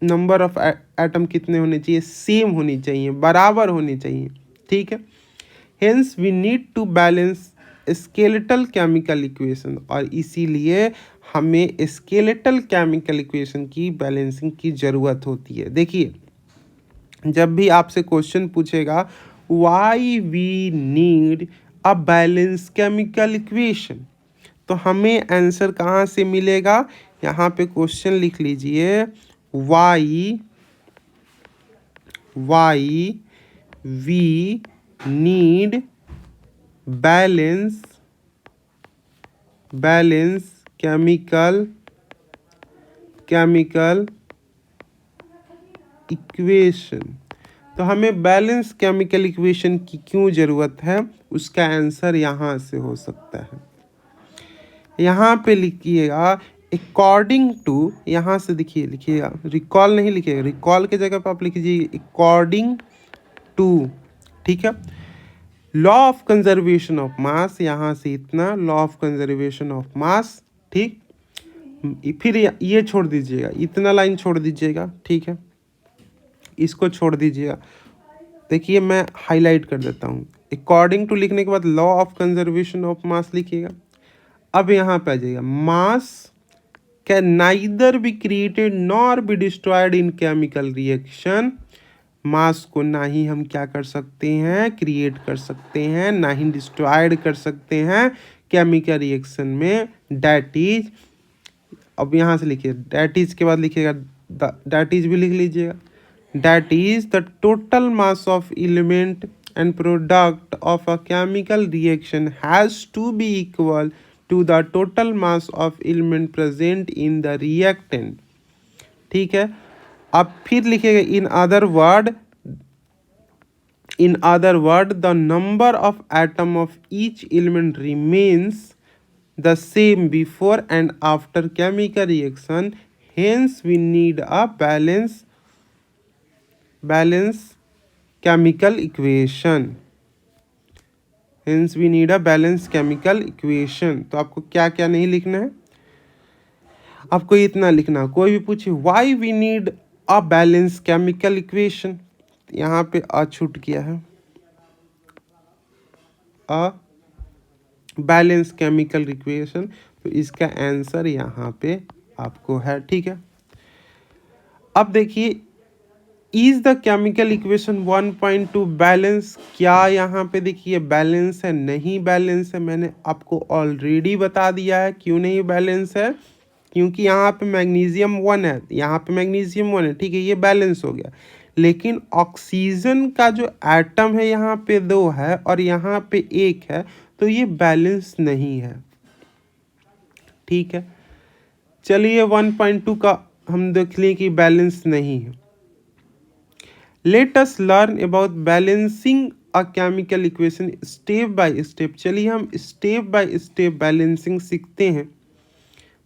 नंबर ऑफ एटम कितने होने चाहिए, सेम होनी चाहिए, बराबर होने चाहिए। ठीक है, hence we need to balance skeletal chemical equation, और इसीलिए हमें स्केलेटल केमिकल इक्वेशन की बैलेंसिंग की ज़रूरत होती है। देखिए जब भी आपसे क्वेश्चन पूछेगा why we need a balance chemical equation, तो हमें आंसर कहाँ से मिलेगा, यहाँ पे क्वेश्चन लिख लीजिए why we need balance chemical equation. तो हमें बैलेंस केमिकल इक्वेशन की क्यों ज़रूरत है, उसका आंसर यहाँ से हो सकता है। यहाँ पे लिखिएगा अकॉर्डिंग टू, यहाँ से लिखिएगा रिकॉल नहीं लिखिएगा, रिकॉल के जगह पर आप लिखिए अकॉर्डिंग टू। ठीक है, law of conservation of mass, यहाँ से इतना law of conservation of mass. ठीक, फिर ये छोड़ दीजिएगा, इतना लाइन छोड़ दीजिएगा। ठीक है, इसको छोड़ दीजिएगा। देखिए मैं हाईलाइट कर देता हूँ, अकॉर्डिंग टू लिखने के बाद law of conservation of mass लिखिएगा। अब यहाँ पे आ जाइएगा mass can neither be created nor be destroyed in chemical reaction. Mass को ना ही हम क्या कर सकते हैं, क्रिएट कर सकते हैं, ना ही डिस्ट्रॉयड कर सकते हैं केमिकल रिएक्शन में। डैट इज, अब यहाँ से लिखिए डैट इज के बाद लिखिएगा डैट इज भी लिख लीजिएगा। That is the total mass of element and product of a chemical reaction has to be equal to the total mass of element present in the reactant. ठीक है, अब फिर लिखिएगा in other word the number of atom of each element remains the same before and after chemical reaction, hence we need a balance chemical equation. Hence we need a balance chemical equation. तो आपको क्या क्या नहीं लिखना है, आपको इतना लिखना। कोई भी पूछे why we need a balance chemical equation, यहाँ पे अ छूट गया है, अ बैलेंस केमिकल इक्वेशन, तो इसका आंसर यहाँ पे आपको है। ठीक है, अब देखिए is the chemical equation 1.2 balance, क्या यहाँ पे देखिए बैलेंस है, नहीं बैलेंस है। मैंने आपको ऑलरेडी बता दिया है क्यों नहीं बैलेंस है, क्योंकि यहाँ पे मैग्नीशियम 1 है, यहाँ पे मैग्नीशियम 1 है। ठीक है, ये बैलेंस हो गया। लेकिन ऑक्सीजन का जो एटम है यहाँ पे 2 है और यहाँ पे 1 है, तो ये बैलेंस नहीं है। ठीक है, चलिए 1.2 का हम देख लें कि बैलेंस नहीं है। Let us learn about balancing a chemical equation step by step. चलिए हम स्टेप बाय स्टेप बैलेंसिंग सीखते हैं।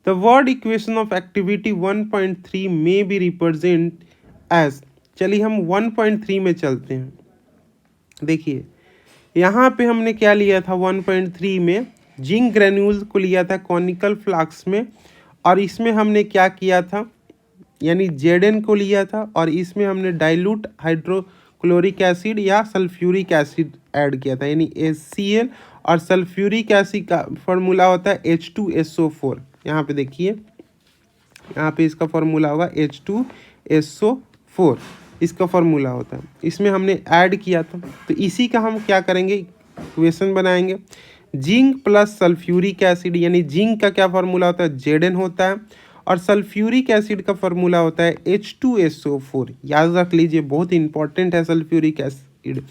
The word equation of activity 1.3 में बी रिप्रेजेंट एज, चलिए हम 1.3 में चलते हैं। देखिए यहाँ पे हमने क्या लिया था 1.3 में, जिंक ग्रेन्यूल्स को लिया था कॉनिकल फ्लास्क में, और इसमें हमने क्या किया था, यानी Zn को लिया था, और इसमें हमने डाइल्यूट हाइड्रोक्लोरिक एसिड या सल्फ्यूरिक एसिड ऐड किया था, यानी HCl, और सल्फ्यूरिक एसिड का फॉर्मूला होता है H2SO4। यहाँ पे देखिए, यहाँ पे इसका फॉर्मूला होगा H2SO4, इसका फॉर्मूला होता है। इसमें हमने ऐड किया था, तो इसी का हम क्या करेंगे, इक्वेशन बनाएंगे। जिंक प्लस सल्फ्यूरिक एसिड, यानी जिंक का क्या फार्मूला होता है, Zn होता है, और सल्फ्यूरिक एसिड का फार्मूला होता है H2SO4। याद रख लीजिए, बहुत इंपॉर्टेंट है सल्फ्यूरिक एसिड,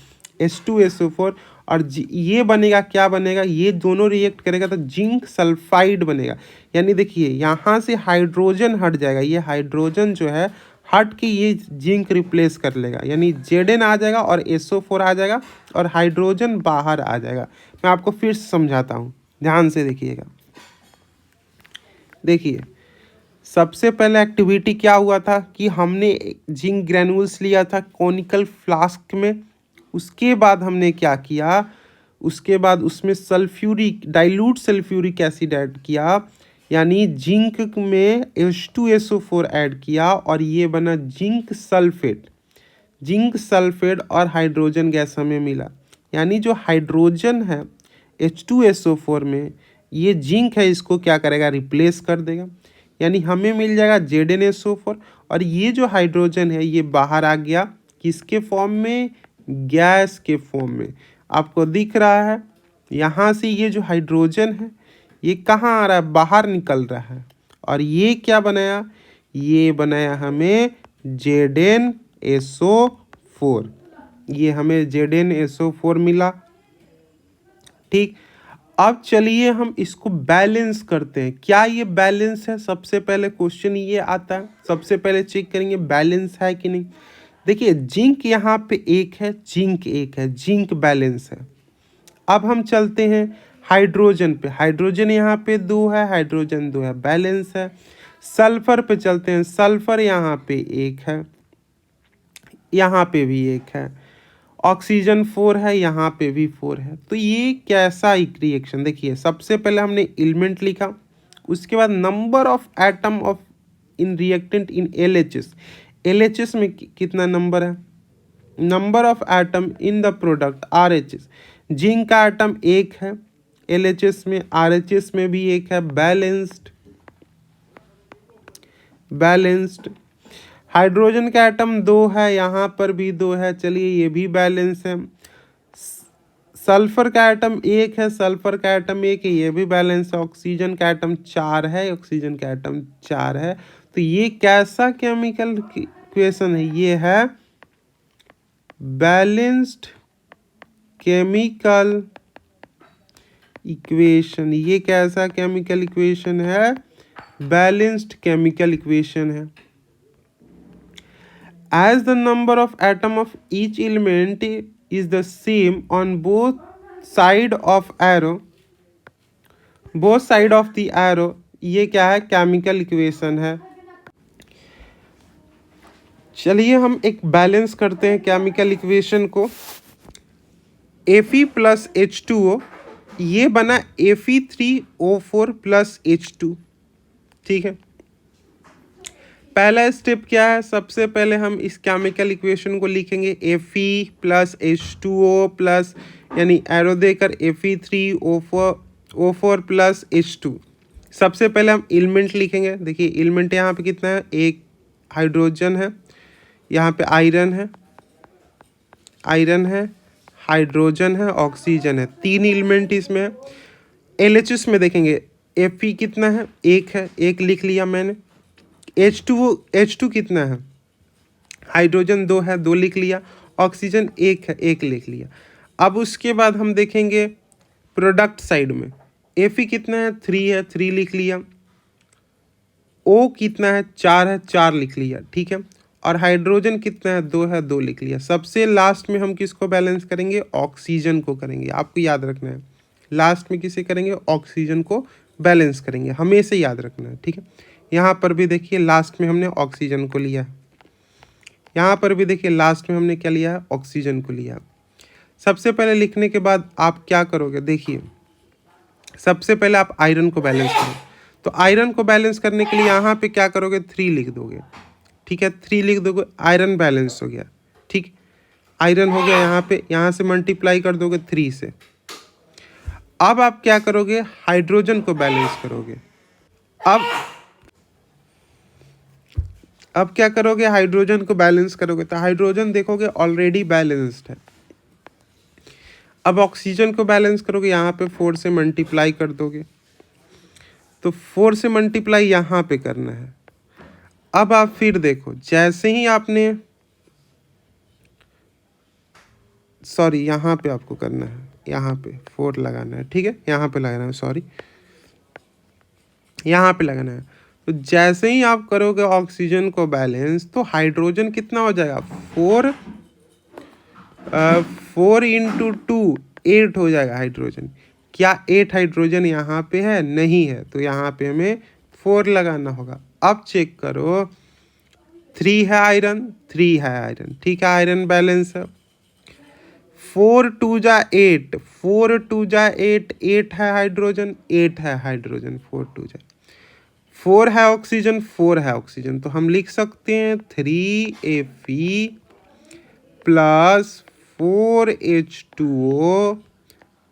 H2SO4। और ये बनेगा, क्या बनेगा, ये दोनों रिएक्ट करेगा तो जिंक सल्फाइड बनेगा। यानी देखिए यहाँ से हाइड्रोजन हट जाएगा, ये हाइड्रोजन जो है हट के ये जिंक रिप्लेस कर लेगा, यानी Zn आ जाएगा और SO4 आ जाएगा और हाइड्रोजन बाहर आ जाएगा। मैं आपको फिर से समझाता हूँ, ध्यान से देखिएगा। देखिए सबसे पहले एक्टिविटी क्या हुआ था कि हमने जिंक ग्रैन्यूल्स लिया था कॉनिकल फ्लास्क में। उसके बाद हमने क्या किया, उसके बाद उसमें sulphuric dilute sulphuric acid add किया, यानी जिंक में H2SO4 ऐड किया और ये बना जिंक सल्फेट। जिंक सल्फेट और हाइड्रोजन गैस हमें मिला, यानी जो हाइड्रोजन है H2SO4 में, ये जिंक है, इसको क्या करेगा, रिप्लेस कर देगा, यानी हमें मिल जाएगा ZnSO4। और ये जो हाइड्रोजन है ये बाहर आ गया, किसके फॉर्म में, गैस के फॉर्म में। आपको दिख रहा है यहाँ से ये जो हाइड्रोजन है ये कहाँ आ रहा है, बाहर निकल रहा है। और ये क्या बनाया, ये बनाया हमें ZnSO4, ये हमें ZnSO4 मिला। ठीक, अब चलिए हम इसको बैलेंस करते हैं। क्या ये बैलेंस है, सबसे पहले क्वेश्चन ये आता है, सबसे पहले चेक करेंगे बैलेंस है कि नहीं। देखिए जिंक यहाँ पे एक है, जिंक एक है, जिंक बैलेंस है। अब हम चलते हैं हाइड्रोजन पे, हाइड्रोजन यहाँ पे 2 है, हाइड्रोजन 2 है, बैलेंस है। सल्फर पे चलते हैं, सल्फर यहाँ पे 1 है, यहाँ पे भी 1 है। ऑक्सीजन 4 है, यहाँ पे भी 4 है। तो ये कैसा एक रिएक्शन, देखिए सबसे पहले हमने एलिमेंट लिखा, उसके बाद number of atom of in reactant in LHS। LHS में कितना नंबर है, number of atom in the product RHS। Zinc का एटम 1 है LHS में, RHS में भी 1 है, बैलेंस्ड। बैलेंस्ड हाइड्रोजन का एटम 2 है, यहाँ पर भी 2 है, चलिए ये भी बैलेंस है। सल्फर का एटम 1 है, सल्फर का एटम 1 है, ये भी बैलेंस है। ऑक्सीजन का एटम 4 है, ऑक्सीजन का एटम 4 है। तो ये कैसा केमिकल इक्वेशन है, ये है बैलेंस्ड केमिकल इक्वेशन। ये कैसा केमिकल इक्वेशन है, बैलेंस्ड केमिकल इक्वेशन है। As the number of atom of each element is the same on both side of arrow, both side of the arrow, ये क्या है, केमिकल इक्वेशन है। चलिए हम एक बैलेंस करते हैं केमिकल इक्वेशन को। Fe प्लस H2O, ये बना Fe3O4 प्लस H2। ठीक है, पहला स्टेप क्या है, सबसे पहले हम इस केमिकल इक्वेशन को लिखेंगे Fe प्लस H2O प्लस, यानी एरो देकर Fe3O4 प्लस H2। सबसे पहले हम एलिमेंट लिखेंगे। देखिए एलिमेंट यहाँ पे कितना है, एक हाइड्रोजन है, यहाँ पे आयरन है, आयरन है, हाइड्रोजन है, ऑक्सीजन है, 3 एलिमेंट इसमें है। LHS में देखेंगे Fe कितना है, 1 है, 1 लिख लिया मैंने। H2 कितना है, हाइड्रोजन 2 है, 2 लिख लिया। ऑक्सीजन 1 है, 1 लिख लिया। अब उसके बाद हम देखेंगे प्रोडक्ट साइड में Fe कितना है, 3 है, 3 लिख लिया। O कितना है, 4 है, 4 लिख लिया। ठीक है, और हाइड्रोजन कितना है, 2 है, 2 लिख लिया। सबसे लास्ट में हम किसको बैलेंस करेंगे, ऑक्सीजन को करेंगे। आपको याद रखना है, लास्ट में किसे करेंगे, ऑक्सीजन को बैलेंस करेंगे, हमेशा याद रखना है। ठीक है, यहाँ पर भी देखिए लास्ट में हमने ऑक्सीजन को लिया, यहाँ पर भी देखिए लास्ट में हमने क्या लिया है, ऑक्सीजन को लिया। सबसे पहले लिखने के बाद आप क्या करोगे, देखिए सबसे पहले आप आयरन को बैलेंस करो। तो आयरन को बैलेंस करने के लिए यहाँ पे क्या करोगे, 3 लिख दोगे। ठीक है, 3 लिख दोगे, आयरन बैलेंस हो गया। ठीक, आयरन हो गया यहाँ पे, यहाँ से मल्टीप्लाई कर दोगे 3 से। अब आप क्या करोगे, हाइड्रोजन को बैलेंस करोगे। अब क्या करोगे, हाइड्रोजन को बैलेंस करोगे। तो हाइड्रोजन देखोगे ऑलरेडी बैलेंस्ड है। अब ऑक्सीजन को बैलेंस करोगे, यहाँ पे 4 से मल्टीप्लाई कर दोगे, तो 4 से मल्टीप्लाई यहाँ पे करना है। अब आप फिर देखो, जैसे ही आपने सॉरी यहाँ पे आपको करना है, यहाँ पे 4 लगाना है, ठीक है, यहाँ पे लगाना है, सॉरी यहाँ पे लगाना है। तो जैसे ही आप करोगे ऑक्सीजन को बैलेंस, तो हाइड्रोजन कितना हो जाएगा, 4 इंटू 2 8 हो जाएगा हाइड्रोजन। क्या 8 हाइड्रोजन यहाँ पे है? नहीं है, तो यहाँ पे हमें 4 लगाना होगा। अब चेक करो, 3 है आयरन, 3 है आयरन, ठीक है, आयरन बैलेंस है। 4 2 जा 8, 4 2 जा 8, 8 है हाइड्रोजन, 8 है हाइड्रोजन, 4 2 जा 4 है ऑक्सीजन, 4 है ऑक्सीजन, तो हम लिख सकते हैं 3Fe प्लस 4H2O,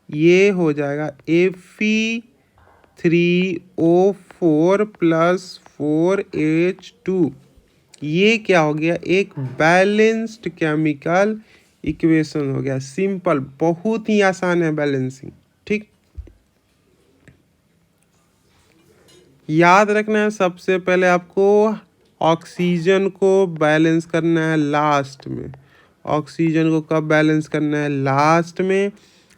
ये हो जाएगा Fe3O4 प्लस 4H2। ये क्या हो गया, एक बैलेंस्ड केमिकल इक्वेशन हो गया। सिंपल, बहुत ही आसान है बैलेंसिंग, ठीक। याद रखना है, सबसे पहले आपको ऑक्सीजन को बैलेंस करना है लास्ट में। ऑक्सीजन को कब बैलेंस करना है? लास्ट में।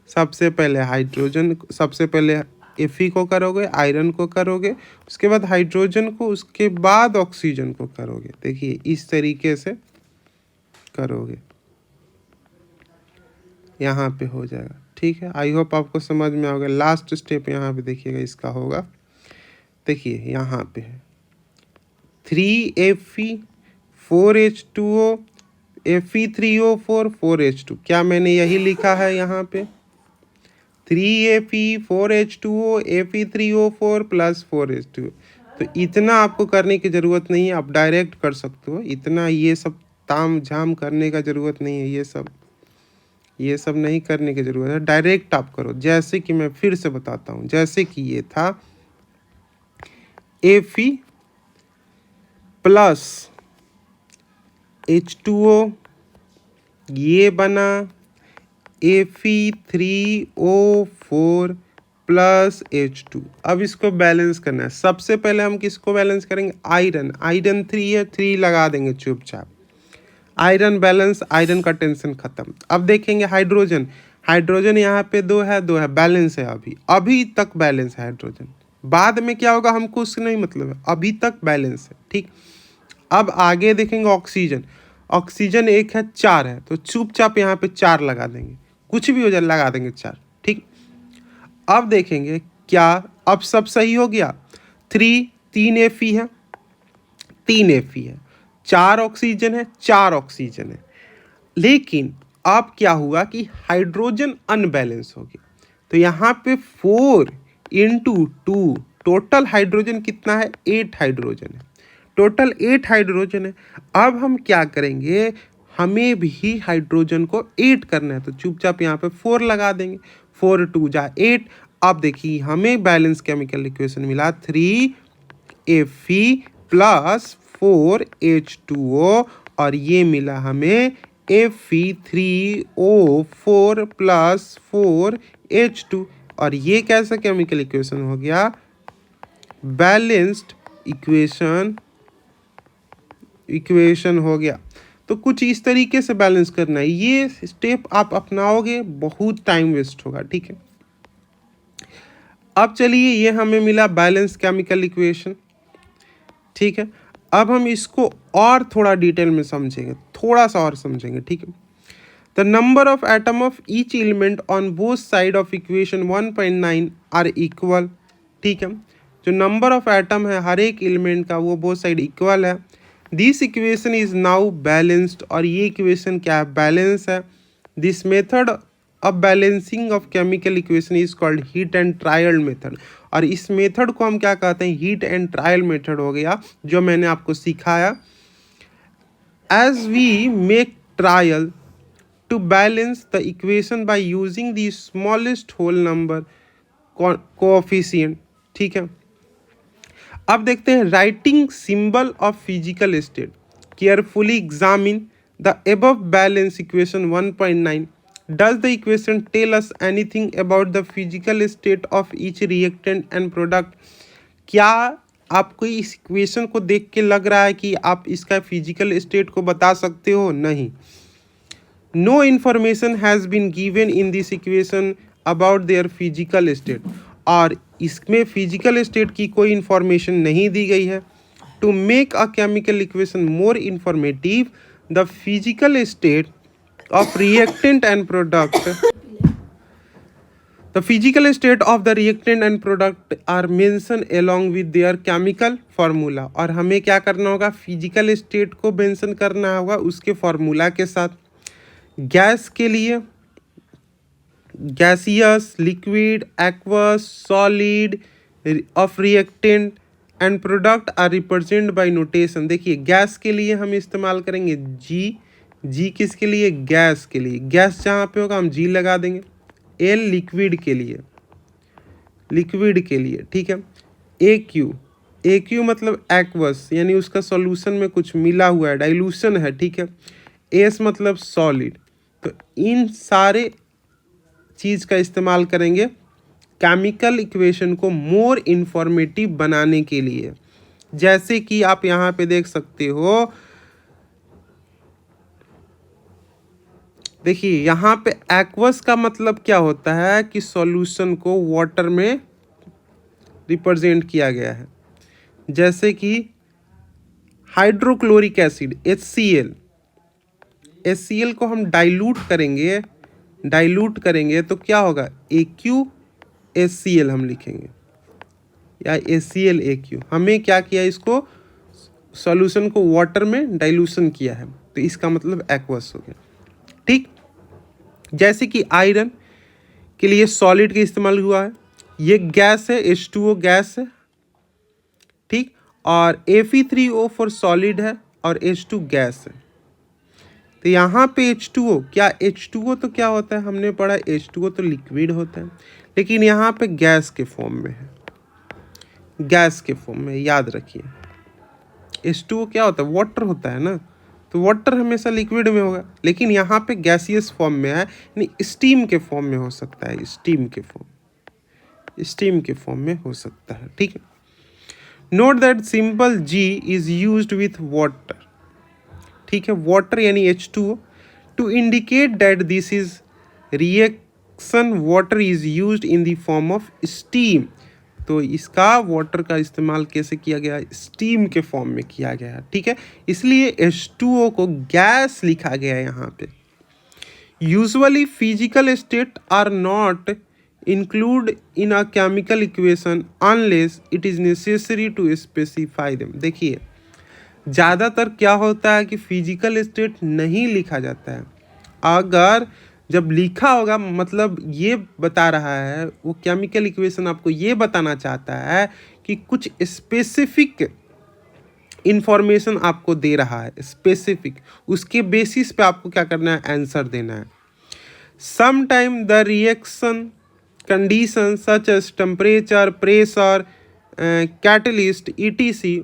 सबसे पहले हाइड्रोजन, सबसे पहले Fe को करोगे, आयरन को करोगे, उसके बाद हाइड्रोजन को, उसके बाद ऑक्सीजन को करोगे। देखिए इस तरीके से करोगे, यहाँ पे हो जाएगा, ठीक है। आई होप आपको समझ में आ गया। लास्ट स्टेप यहाँ पे देखिएगा इसका होगा, देखिए यहाँ पे है 3Fe 4H2O Fe3O4 4H2। क्या मैंने यही लिखा है यहाँ पे? 3Fe 4H2O Fe3O4 plus 4H2। तो इतना आपको करने की ज़रूरत नहीं है, आप डायरेक्ट कर सकते हो। इतना ये सब ताम झाम करने का ज़रूरत नहीं है, ये सब नहीं करने की ज़रूरत है, डायरेक्ट आप करो। जैसे कि मैं फिर से बताता हूँ, जैसे कि ये था Fe प्लस H2O, ये बना Fe3O4 प्लस H2। अब इसको बैलेंस करना है। सबसे पहले हम किसको बैलेंस करेंगे? आयरन। आयरन 3 है, 3 लगा देंगे चुपचाप। आयरन बैलेंस, आयरन का टेंशन खत्म। अब देखेंगे हाइड्रोजन। हाइड्रोजन यहाँ पे 2 है, 2 है, बैलेंस है, अभी तक बैलेंस है हाइड्रोजन। बाद में क्या होगा हमको उससे नहीं मतलब है, अभी तक बैलेंस है, ठीक। अब आगे देखेंगे ऑक्सीजन। ऑक्सीजन 1 है, 4 है, तो चुपचाप यहाँ पे 4 लगा देंगे, कुछ भी हो जाए लगा देंगे 4, ठीक। अब देखेंगे क्या, अब सब सही हो गया। 3 Fe है, 3 Fe है, 4 ऑक्सीजन है, 4 ऑक्सीजन है। लेकिन अब क्या हुआ कि हाइड्रोजन अनबैलेंस हो गया। तो यहाँ पे 4 इंटू 2, टोटल हाइड्रोजन कितना है? 8 हाइड्रोजन है, टोटल 8 हाइड्रोजन है। अब हम क्या करेंगे, हमें भी हाइड्रोजन को 8 करना है, तो चुपचाप यहाँ पे 4 लगा देंगे। 4 2 जा 8। अब देखिए हमें बैलेंस केमिकल इक्वेशन मिला 3Fe प्लस 4H2O, और ये मिला हमें Fe3O4 प्लस 4H2। और ये कैसा केमिकल इक्वेशन हो गया? बैलेंस्ड इक्वेशन हो गया। तो कुछ इस तरीके से बैलेंस करना है। ये स्टेप आप अपनाओगे, बहुत टाइम वेस्ट होगा, ठीक है। अब चलिए, ये हमें मिला बैलेंस केमिकल इक्वेशन, ठीक है। अब हम इसको और थोड़ा डिटेल में समझेंगे, थोड़ा सा और समझेंगे, ठीक है। The number of atom of each element on both side of equation 1.9 are equal, ठीक है। जो नंबर ऑफ एटम है हर एक एलिमेंट का, वो बोथ साइड इक्वल है। This equation is now balanced, और ये इक्वेशन क्या है? बैलेंस है। This method of balancing of chemical equation is called heat and trial method. और इस मेथड को हम क्या कहते हैं? हीट एंड ट्रायल मेथड हो गया, जो मैंने आपको सिखाया। As we make trial to balance the equation by using the smallest whole number coefficient, ठीक है। अब देखते हैं writing symbol of physical state. Carefully examine the above balance equation 1.9 does the equation tell us anything about the physical state of each reactant and product? क्या आपको इस equation को देख के लग रहा है कि आप इसका फिजिकल स्टेट को बता सकते हो? नहीं। No information has been given in this equation about their physical state, और इसमें फिजिकल स्टेट की कोई इन्फॉर्मेशन नहीं दी गई है। To make a chemical equation more informative, the physical state of reactant and product, the physical state of the reactant and product are mentioned along with their chemical formula। और हमें क्या करना होगा? फिजिकल स्टेट को mention करना होगा उसके formula के साथ। गैस के लिए gaseous, liquid, aqueous, solid of reactant and product are represent by notation. देखिए गैस के लिए हम इस्तेमाल करेंगे जी। जी किसके लिए? गैस के लिए। गैस जहाँ पे होगा हम जी लगा देंगे। एल लिक्विड के लिए, लिक्विड के लिए, ठीक है। ए क्यू, ए क्यू मतलब एक्वस, यानी उसका सॉल्यूशन में कुछ मिला हुआ है, डाइल्यूशन है, ठीक है। एस मतलब सॉलिड। तो इन सारे चीज़ का इस्तेमाल करेंगे केमिकल इक्वेशन को मोर इंफॉर्मेटिव बनाने के लिए। जैसे कि आप यहाँ पे देख सकते हो, देखिए यहाँ पे एक्वस का मतलब क्या होता है कि सॉल्यूशन को वाटर में रिप्रेजेंट किया गया है। जैसे कि हाइड्रोक्लोरिक एसिड HCl, HCl को हम डाइल्यूट करेंगे तो क्या होगा? AQHCl हम लिखेंगे, या HCl AQ। हमें क्या किया? इसको सॉल्यूशन को वाटर में डाइल्यूशन किया है, तो इसका मतलब एक्वस हो गया, ठीक। जैसे कि आयरन के लिए सॉलिड का इस्तेमाल हुआ है, ये गैस है, H2O गैस है, ठीक। और Fe3O4 सॉलिड है और H2 गैस है। तो यहाँ पे H2O, क्या H2O तो क्या होता है? हमने पढ़ा H2O तो लिक्विड होता है, लेकिन यहाँ पे गैस के फॉर्म में है, गैस के फॉर्म में, याद रखिए। H2O क्या होता है? वाटर होता है ना, तो वाटर हमेशा लिक्विड में होगा, लेकिन यहाँ पे गैसियस फॉर्म में है, यानी स्टीम के फॉर्म में हो सकता है, स्टीम के फॉर्म में हो सकता है, ठीक है। Note that simple G is used with water, ठीक है, वाटर यानी H2O, to indicate that this is reaction water is used in the form of steam. तो इसका वाटर का इस्तेमाल कैसे किया गया? स्टीम के फॉर्म में किया गया है, ठीक है। इसलिए H2O को गैस लिखा गया है यहाँ पे। Usually physical state are not include in a chemical equation unless it is necessary to specify them. देखिए ज़्यादातर क्या होता है कि फिजिकल स्टेट नहीं लिखा जाता है। अगर जब लिखा होगा मतलब ये बता रहा है, वो केमिकल इक्वेशन आपको ये बताना चाहता है कि कुछ स्पेसिफिक इंफॉर्मेशन आपको दे रहा है, स्पेसिफिक, उसके बेसिस पे आपको क्या करना है? आंसर देना है। Sometime the reaction condition such as temperature, pressure, catalyst etc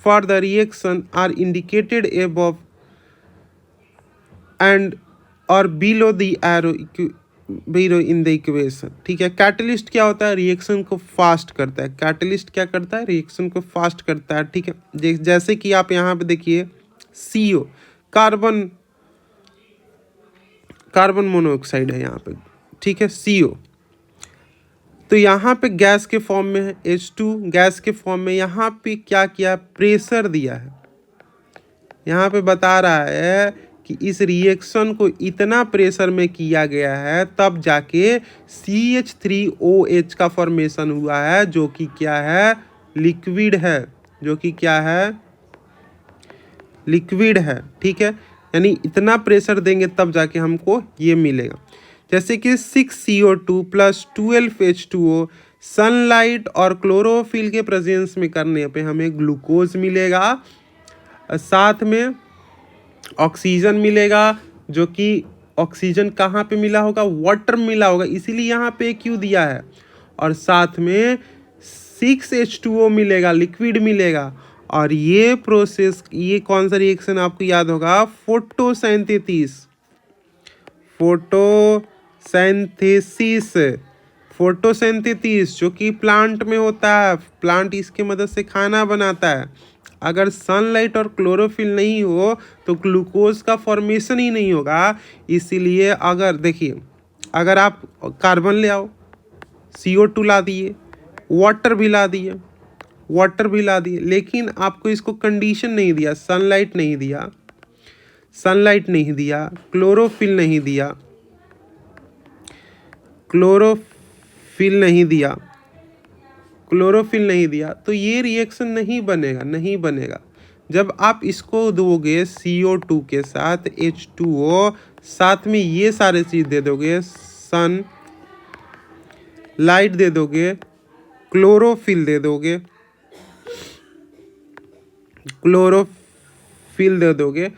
for the reaction are indicated above and or below the arrow in the equation, ठीक है। कैटलिस्ट क्या होता है? रिएक्शन को फास्ट करता है। कैटलिस्ट क्या करता है? रिएक्शन को फास्ट करता है, ठीक है। जैसे कि आप यहाँ पे देखिए CO, कार्बन मोनोऑक्साइड है यहाँ पे, ठीक है, CO। तो यहाँ पे गैस के फॉर्म में है, H2 गैस के फॉर्म में। यहाँ पे क्या किया? प्रेशर दिया है। यहाँ पे बता रहा है कि इस रिएक्शन को इतना प्रेशर में किया गया है तब जाके CH3OH का फॉर्मेशन हुआ है, जो कि क्या है? लिक्विड है, जो कि क्या है? लिक्विड है, ठीक है। यानी इतना प्रेशर देंगे तब जाके हमको ये मिलेगा। जैसे कि 6CO2 प्लस 12H2O सनलाइट और क्लोरोफिल के प्रेजेंस में करने पे हमें ग्लूकोज मिलेगा, साथ में ऑक्सीजन मिलेगा, जो कि ऑक्सीजन कहाँ पे मिला होगा? वाटर मिला होगा, इसीलिए यहाँ पे क्यों दिया है। और साथ में 6H2O मिलेगा, लिक्विड मिलेगा। और ये प्रोसेस, ये कौन सा रिएक्शन आपको याद होगा? फोटोसिंथेसिस। फोटोसिंथेसिस, फोटोसिंथेसिस जो कि प्लांट में होता है, प्लांट इसके मदद से खाना बनाता है। अगर सनलाइट और क्लोरोफिल नहीं हो तो ग्लूकोज का फॉर्मेशन ही नहीं होगा। इसीलिए अगर देखिए, अगर आप कार्बन ले आओ, CO2 ला दिए, वाटर भी ला दिए, लेकिन आपको इसको कंडीशन नहीं दिया, सनलाइट नहीं दिया, क्लोरोफिल नहीं दिया, तो ये रिएक्शन नहीं बनेगा। जब आप इसको दोगे CO2 के साथ H2O, साथ में ये सारे चीज दे दोगे, सन लाइट दे दोगे, क्लोरोफिल दे दोगे,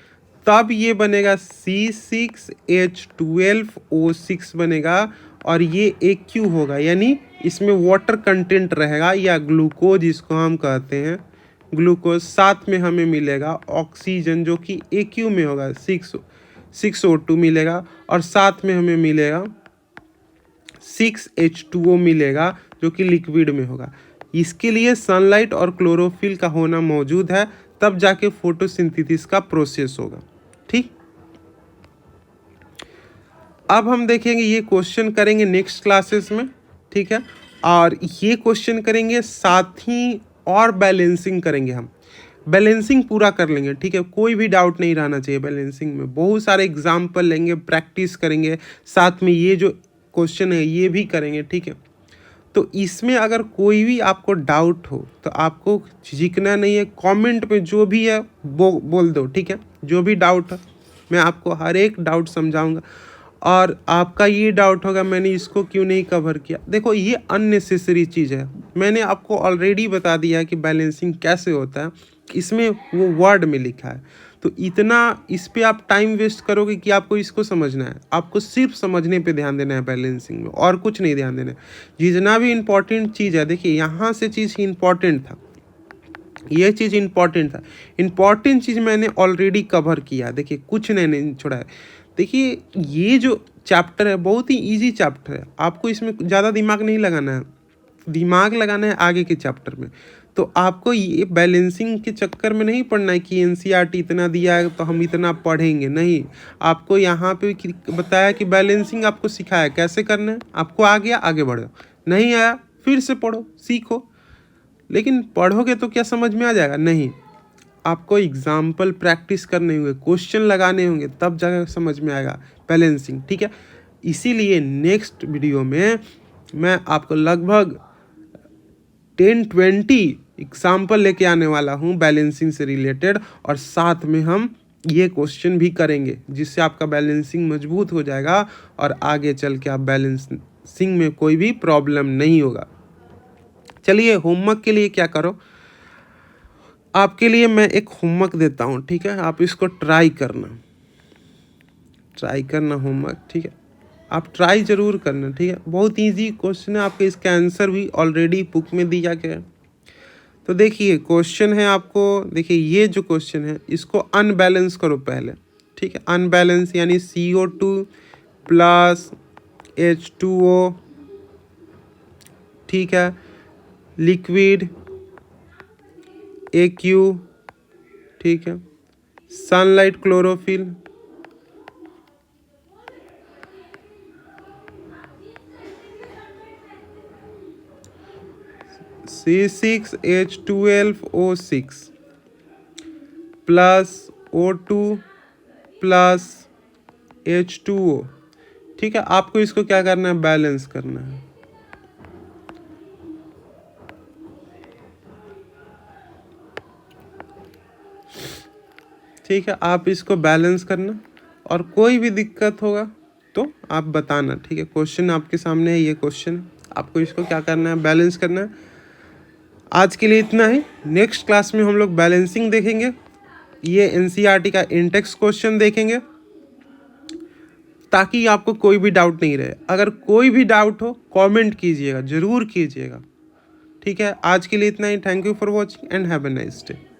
तब ये बनेगा C6H12O6 बनेगा, और ये AQ होगा, यानी इसमें वाटर कंटेंट रहेगा या ग्लूकोज जिसको हम कहते हैं, ग्लूकोज। साथ में हमें मिलेगा ऑक्सीजन जो कि AQ में होगा, 6O2 मिलेगा, और साथ में हमें मिलेगा 6H2O मिलेगा जो कि लिक्विड में होगा। इसके लिए सनलाइट और क्लोरोफिल का होना मौजूद है, तब जाके फोटोसिंथेसिस का प्रोसेस होगा। ठीक, अब हम देखेंगे, ये क्वेश्चन करेंगे नेक्स्ट क्लासेस में, ठीक है। और ये क्वेश्चन करेंगे, साथ ही और बैलेंसिंग करेंगे, हम बैलेंसिंग पूरा कर लेंगे, ठीक है। कोई भी डाउट नहीं रहना चाहिए बैलेंसिंग में। बहुत सारे एग्जाम्पल लेंगे, प्रैक्टिस करेंगे, साथ में ये जो क्वेश्चन है ये भी करेंगे, ठीक है। तो इसमें अगर कोई भी आपको डाउट हो तो आपको झिझकना नहीं है, कमेंट पे जो भी है वो बोल दो, ठीक है। जो भी डाउट है मैं आपको हर एक डाउट समझाऊंगा। और आपका ये डाउट होगा मैंने इसको क्यों नहीं कवर किया, देखो ये अननेसेसरी चीज़ है। मैंने आपको ऑलरेडी बता दिया है कि बैलेंसिंग कैसे होता है, इसमें वो वर्ड में लिखा है। तो इतना इस पे आप टाइम वेस्ट करोगे कि आपको इसको समझना है, आपको सिर्फ समझने पे ध्यान देना है बैलेंसिंग में, और कुछ नहीं ध्यान देना है। जितना भी इम्पोर्टेंट चीज़ है, देखिए यहाँ से चीज़ इम्पोर्टेंट था, ये चीज़ इम्पोर्टेंट चीज़ मैंने ऑलरेडी कवर किया, देखिए कुछ नहीं छोड़ा है। देखिए ये जो चैप्टर है बहुत ही इजी चैप्टर है, आपको इसमें ज़्यादा दिमाग नहीं लगाना है, दिमाग लगाना है आगे के चैप्टर में। तो आपको ये बैलेंसिंग के चक्कर में नहीं पढ़ना है कि NCERT इतना दिया है तो हम इतना पढ़ेंगे, नहीं। आपको यहाँ पे बताया कि बैलेंसिंग आपको सिखाया कैसे करना है, आपको आ गया आगे बढ़ो, नहीं आया फिर से पढ़ो सीखो। लेकिन पढ़ोगे तो क्या समझ में आ जाएगा, नहीं। आपको एग्जाम्पल प्रैक्टिस करने होंगे, क्वेश्चन लगाने होंगे, तब जाकर समझ में आएगा बैलेंसिंग, ठीक है। इसीलिए नेक्स्ट वीडियो में मैं आपको लगभग 10-20 एग्जाम्पल लेके आने वाला हूँ बैलेंसिंग से रिलेटेड, और साथ में हम ये क्वेश्चन भी करेंगे जिससे आपका बैलेंसिंग मजबूत हो जाएगा और आगे चल के आप बैलेंसिंग में कोई भी प्रॉब्लम नहीं होगा। चलिए होमवर्क के लिए क्या करो, आपके लिए मैं एक होमवर्क देता हूँ, ठीक है। आप इसको ट्राई करना होमवर्क, ठीक है। आप ट्राई ज़रूर करना, ठीक है। बहुत इजी क्वेश्चन है, आपके इसका आंसर भी ऑलरेडी बुक में दिया गया है। तो देखिए क्वेश्चन है, आपको देखिए ये जो क्वेश्चन है इसको अनबैलेंस करो पहले, ठीक है। अनबैलेंस यानी CO2 प्लस H2O, ठीक है, लिक्विड AQ, ठीक है, sunlight chlorophyll, C6H12O6 plus O2 plus H2O, ठीक है। आपको इसको क्या करना है, बैलेंस करना है, ठीक है। आप इसको बैलेंस करना, और कोई भी दिक्कत होगा तो आप बताना, ठीक है। क्वेश्चन आपके सामने है, ये क्वेश्चन आपको इसको क्या करना है, बैलेंस करना है। आज के लिए इतना ही, नेक्स्ट क्लास में हम लोग बैलेंसिंग देखेंगे, ये NCERT का इंटेक्स क्वेश्चन देखेंगे, ताकि आपको कोई भी डाउट नहीं रहे। अगर कोई भी डाउट हो कमेंट कीजिएगा, ज़रूर कीजिएगा, ठीक है। आज के लिए इतना ही, thank you for watching and have a nice day.